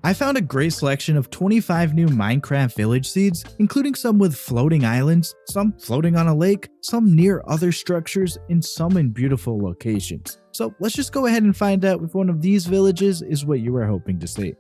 I found a great selection of 25 new Minecraft village seeds, including some with floating islands, some floating on a lake, some near other structures, and some in beautiful locations. So let's just go ahead and find out if one of these villages is what you were hoping to see.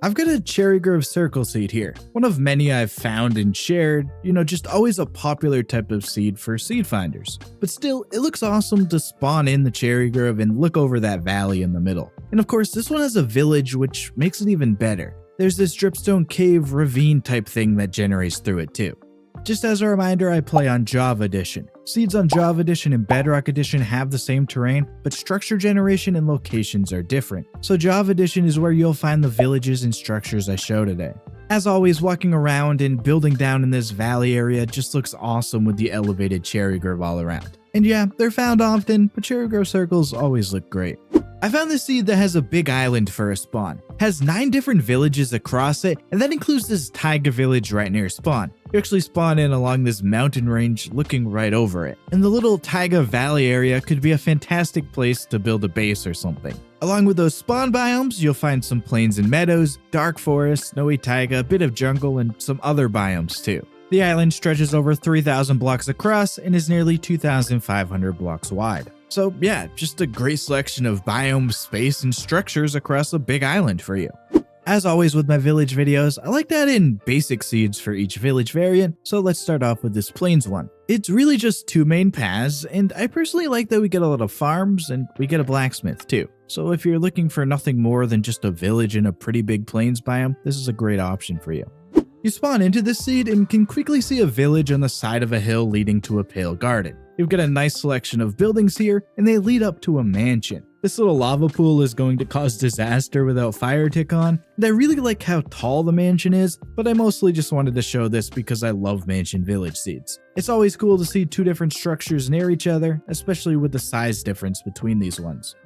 I've got a Cherry Grove Circle seed here, one of many I've found and shared, just always a popular type of seed for seed finders. But still, it looks awesome to spawn in the Cherry Grove and look over that valley in the middle. And of course, this one has a village, which makes it even better. There's this dripstone cave ravine type thing that generates through it too. Just as a reminder, I play on Java Edition. Seeds on Java Edition and Bedrock Edition have the same terrain, but structure generation and locations are different. So Java Edition is where you'll find the villages and structures I show today. As always, walking around and building down in this valley area just looks awesome with the elevated Cherry Grove all around. And yeah, they're found often, but Cherry Grove circles always look great. I found this seed that has a big island for a spawn. It has 9 different villages across it, and that includes this Taiga village right near spawn. You actually spawn in along this mountain range looking right over it. And the little Taiga Valley area could be a fantastic place to build a base or something. Along with those spawn biomes, you'll find some plains and meadows, dark forest, snowy taiga, a bit of jungle, and some other biomes too. The island stretches over 3,000 blocks across and is nearly 2,500 blocks wide. So yeah, just a great selection of biomes, space, and structures across a big island for you. As always with my village videos, I like to add in basic seeds for each village variant, so let's start off with this plains one. It's really just 2 main paths, and I personally like that we get a lot of farms and we get a blacksmith too. So if you're looking for nothing more than just a village in a pretty big plains biome, this is a great option for you. You spawn into this seed and can quickly see a village on the side of a hill leading to a pale garden. You've got a nice selection of buildings here, and they lead up to a mansion. This little lava pool is going to cause disaster without fire tick on, and I really like how tall the mansion is, but I mostly just wanted to show this because I love mansion village seeds. It's always cool to see 2 different structures near each other, especially with the size difference between these ones.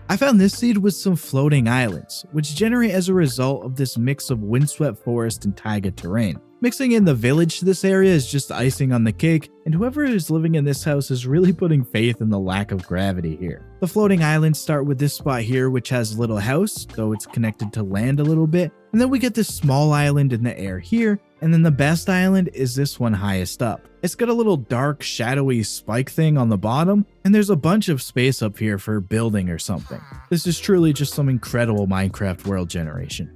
I found this seed with some floating islands, which generate as a result of this mix of windswept forest and taiga terrain. Mixing in the village to this area is just icing on the cake, and whoever is living in this house is really putting faith in the lack of gravity here. The floating islands start with this spot here, which has a little house, though it's connected to land a little bit, and then we get this small island in the air here, and then the best island is this one highest up. It's got a little dark, shadowy spike thing on the bottom, and there's a bunch of space up here for building or something. This is truly just some incredible Minecraft world generation.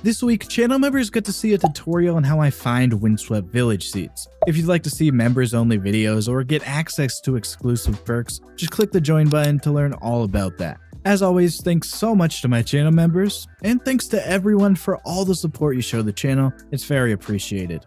This week, channel members get to see a tutorial on how I find windswept village seeds. If you'd like to see members-only videos or get access to exclusive perks, just click the join button to learn all about that. As always, thanks so much to my channel members, and thanks to everyone for all the support you show the channel. It's very appreciated.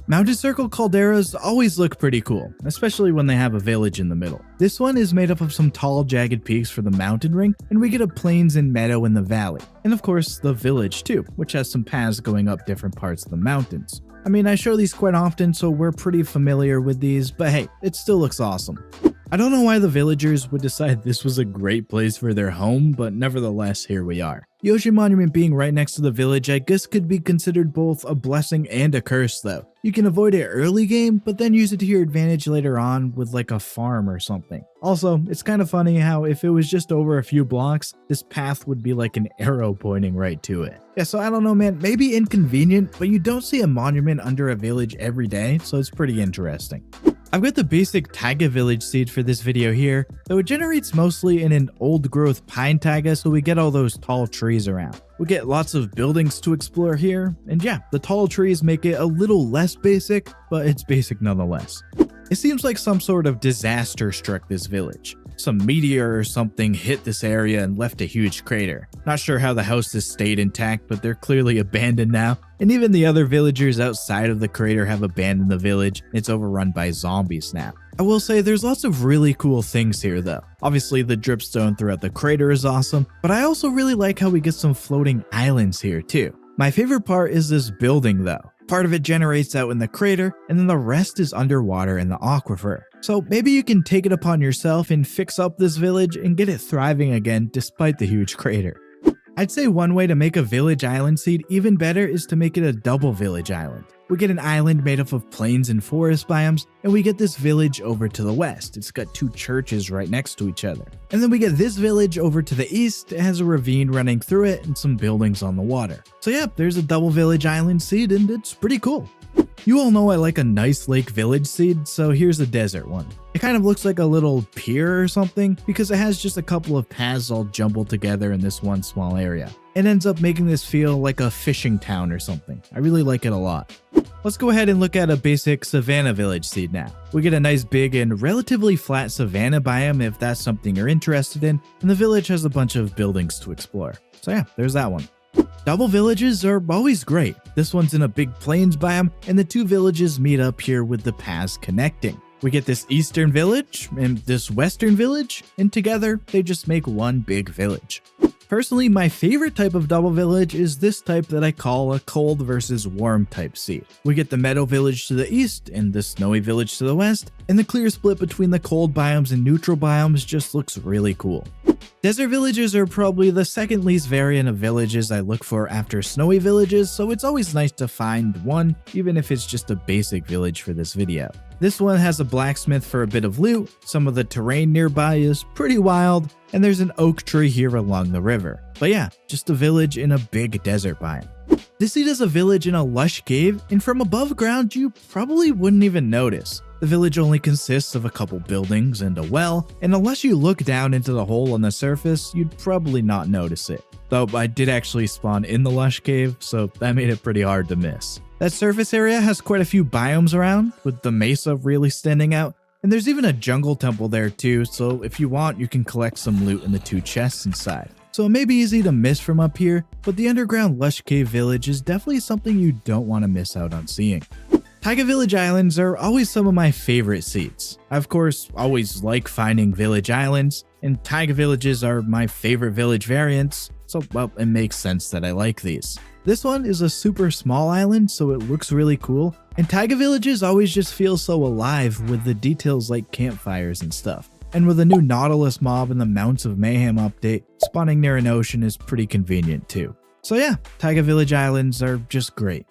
Mountain Circle calderas always look pretty cool, especially when they have a village in the middle. This one is made up of some tall, jagged peaks for the mountain ring, and we get a plains and meadow in the valley. And of course, the village too, which has some paths going up different parts of the mountains. I mean, I show these quite often, so we're pretty familiar with these, but hey, it still looks awesome. I don't know why the villagers would decide this was a great place for their home, but nevertheless, here we are. The ocean monument being right next to the village, I guess could be considered both a blessing and a curse though. You can avoid it early game, but then use it to your advantage later on with like a farm or something. Also, it's kind of funny how if it was just over a few blocks, this path would be like an arrow pointing right to it. Yeah, so I don't know man, maybe inconvenient, but you don't see a monument under a village every day, so it's pretty interesting. I've got the basic taiga village seed for this video here, though it generates mostly in an old growth pine taiga, so we get all those tall trees around. We get lots of buildings to explore here, and yeah, the tall trees make it a little less basic, but it's basic nonetheless. It seems like some sort of disaster struck this village. Some meteor or something hit this area and left a huge crater. Not sure how the houses stayed intact, but they're clearly abandoned now. And even the other villagers outside of the crater have abandoned the village. It's overrun by zombies now. I will say there's lots of really cool things here though. Obviously the dripstone throughout the crater is awesome, but I also really like how we get some floating islands here too. My favorite part is this building though. Part of it generates out in the crater, and then the rest is underwater in the aquifer. So maybe you can take it upon yourself and fix up this village and get it thriving again despite the huge crater. I'd say one way to make a village island seed even better is to make it a double village island. We get an island made up of plains and forest biomes, and we get this village over to the west. It's got 2 churches right next to each other. And then we get this village over to the east. It has a ravine running through it and some buildings on the water. So yeah, there's a double village island seed, and it's pretty cool. You all know I like a nice lake village seed, so here's a desert one. It kind of looks like a little pier or something because it has just a couple of paths all jumbled together in this one small area. It ends up making this feel like a fishing town or something. I really like it a lot. Let's go ahead and look at a basic Savanna village seed now. We get a nice big and relatively flat savanna biome if that's something you're interested in, and the village has a bunch of buildings to explore. So yeah, there's that one. Double villages are always great. This one's in a big plains biome, and the 2 villages meet up here with the paths connecting. We get this eastern village and this western village, and together they just make one big village. Personally, my favorite type of double village is this type that I call a cold versus warm type seed. We get the meadow village to the east and the snowy village to the west, and the clear split between the cold biomes and neutral biomes just looks really cool. Desert villages are probably the second least variant of villages I look for after snowy villages, so it's always nice to find one, even if it's just a basic village for this video. This one has a blacksmith for a bit of loot, some of the terrain nearby is pretty wild, and there's an oak tree here along the river. But yeah, just a village in a big desert biome. This seed is a village in a lush cave, and from above ground you probably wouldn't even notice. The village only consists of a couple buildings and a well, and unless you look down into the hole on the surface, you'd probably not notice it. Though I did actually spawn in the lush cave, so that made it pretty hard to miss. That surface area has quite a few biomes around, with the mesa really standing out, and there's even a jungle temple there too, so if you want, you can collect some loot in the 2 chests inside. So it may be easy to miss from up here, but the underground lush cave village is definitely something you don't want to miss out on seeing. Taiga village islands are always some of my favorite seeds. I of course always like finding village islands, and Taiga villages are my favorite village variants, so well, it makes sense that I like these. This one is a super small island, so it looks really cool, and Taiga villages always just feel so alive with the details like campfires and stuff. And with a new Nautilus mob and the Mounts of Mayhem update, spawning near an ocean is pretty convenient too. So yeah, Taiga village islands are just great.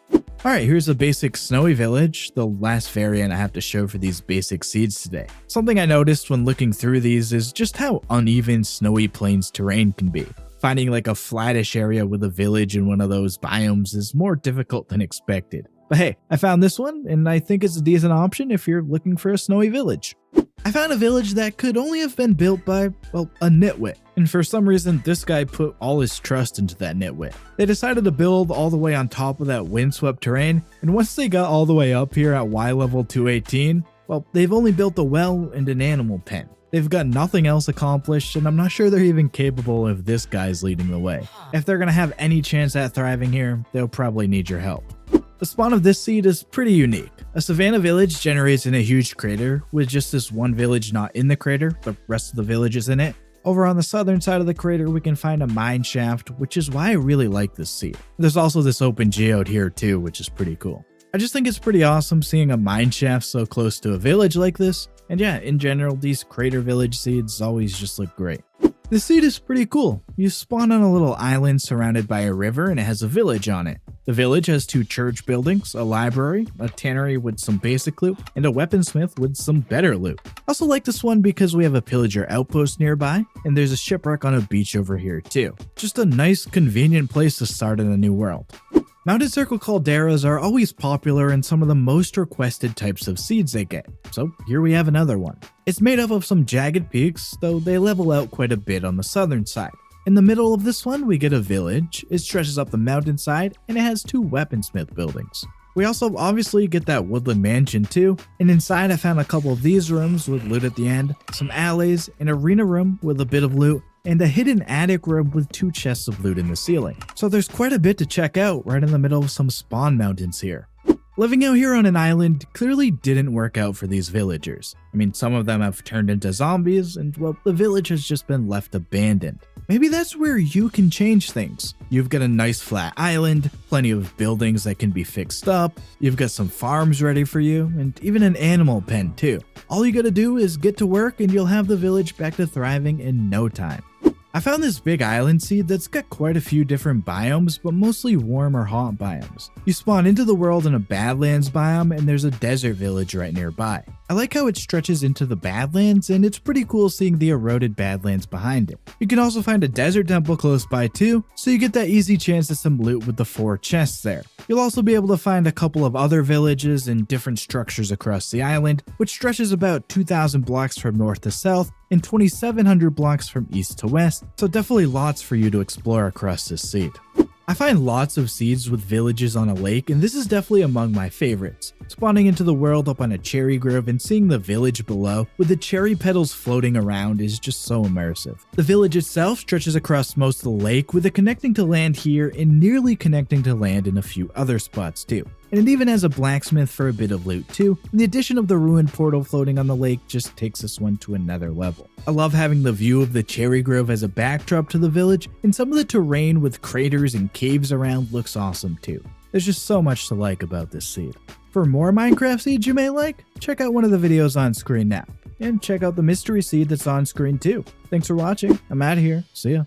Alright, here's a basic snowy village, the last variant I have to show for these basic seeds today. Something I noticed when looking through these is just how uneven snowy plains terrain can be. Finding like a flattish area with a village in one of those biomes is more difficult than expected. But hey, I found this one, and I think it's a decent option if you're looking for a snowy village. I found a village that could only have been built by, well, a Nitwit. And for some reason, this guy put all his trust into that Nitwit. They decided to build all the way on top of that windswept terrain, and once they got all the way up here at Y level 218, well, they've only built a well and an animal pen. They've got nothing else accomplished, and I'm not sure they're even capable if this guy's leading the way. If they're gonna have any chance at thriving here, they'll probably need your help. The spawn of this seed is pretty unique. A savanna village generates in a huge crater, with just this one village not in the crater, the rest of the village is in it. Over on the southern side of the crater, we can find a mineshaft, which is why I really like this seed. There's also this open geode here too, which is pretty cool. I just think it's pretty awesome seeing a mineshaft so close to a village like this, and yeah, in general, these crater village seeds always just look great. This seed is pretty cool. You spawn on a little island surrounded by a river and it has a village on it. The village has 2 church buildings, a library, a tannery with some basic loot, and a weaponsmith with some better loot. I also like this one because we have a pillager outpost nearby, and there's a shipwreck on a beach over here too. Just a nice, convenient place to start in a new world. Mounted circle calderas are always popular and some of the most requested types of seeds they get, so here we have another one. It's made up of some jagged peaks, though they level out quite a bit on the southern side. In the middle of this one, we get a village, it stretches up the mountainside, and it has 2 weaponsmith buildings. We also obviously get that woodland mansion too, and inside I found a couple of these rooms with loot at the end, some alleys, an arena room with a bit of loot, and a hidden attic room with 2 chests of loot in the ceiling. So there's quite a bit to check out right in the middle of some spawn mountains here. Living out here on an island clearly didn't work out for these villagers. I mean, some of them have turned into zombies, and well, the village has just been left abandoned. Maybe that's where you can change things. You've got a nice flat island, plenty of buildings that can be fixed up, you've got some farms ready for you, and even an animal pen too. All you gotta do is get to work and you'll have the village back to thriving in no time. I found this big island seed that's got quite a few different biomes, but mostly warm or hot biomes. You spawn into the world in a Badlands biome, and there's a desert village right nearby. I like how it stretches into the Badlands, and it's pretty cool seeing the eroded Badlands behind it. You can also find a desert temple close by too, so you get that easy chance at some loot with the 4 chests there. You'll also be able to find a couple of other villages and different structures across the island, which stretches about 2,000 blocks from north to south and 2,700 blocks from east to west, so definitely lots for you to explore across this seed. I find lots of seeds with villages on a lake, and this is definitely among my favorites. Spawning into the world up on a cherry grove and seeing the village below with the cherry petals floating around is just so immersive. The village itself stretches across most of the lake, with it connecting to land here and nearly connecting to land in a few other spots too. And it even has a blacksmith for a bit of loot too, and the addition of the ruined portal floating on the lake just takes this one to another level. I love having the view of the cherry grove as a backdrop to the village, and some of the terrain with craters and caves around looks awesome too. There's just so much to like about this seed. For more Minecraft seeds you may like, check out one of the videos on screen now, and check out the mystery seed that's on screen too. Thanks for watching, I'm out of here, see ya.